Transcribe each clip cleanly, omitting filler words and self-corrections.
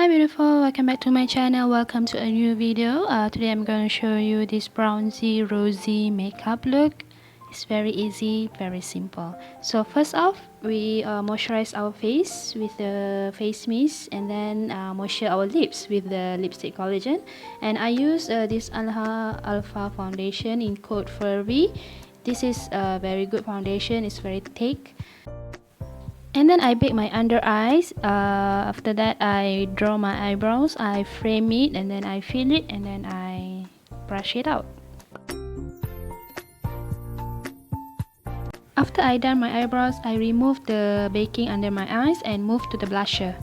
Hi beautiful, welcome back to my channel. Welcome to a new video. Today I'm going to show you this Brownsy Rosy makeup look. It's very easy, very simple. So first off, we moisturize our face with the face mist, and then moisture our lips with the lipstick Collagen. And I use this Alfa foundation in code Fervi. This is a very good foundation. It's very thick. And then I bake my under eyes. After that I draw my eyebrows, I frame it, and then I fill it, and then I brush it out. After I done my eyebrows, I remove the baking under my eyes and move to the blusher.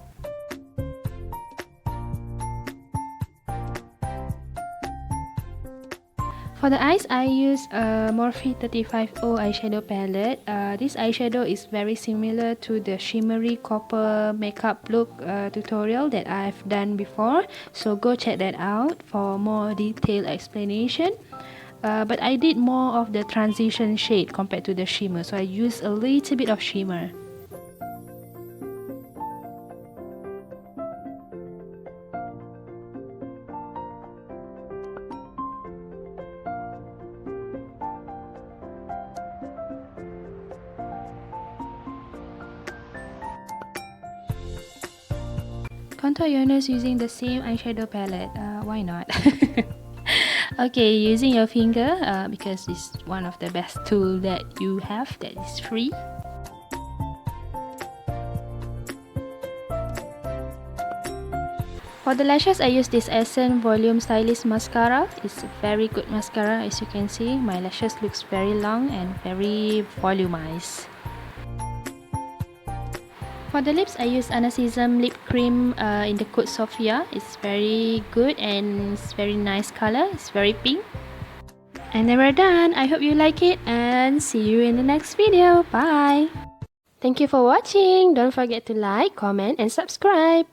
For the eyes, I use a MORPHE 35O eyeshadow palette. This eyeshadow is very similar to the shimmery copper makeup look tutorial that I've done before. So go check that out for more detailed explanation. But I did more of the transition shade compared to the shimmer. So I used a little bit of shimmer. Contour your nose using the same eyeshadow palette. Why not? Okay, using your finger because it's one of the best tools that you have that is free. For the lashes, I use this Essence Volume Stylist Mascara. It's a very good mascara. As you can see, my lashes looks very long and very volumized. For the lips, I use Anasism Lipcream in the code Sofea. It's very good and it's very nice color. It's very pink. And then we're done. I hope you like it and see you in the next video. Bye! Thank you for watching. Don't forget to like, comment and subscribe.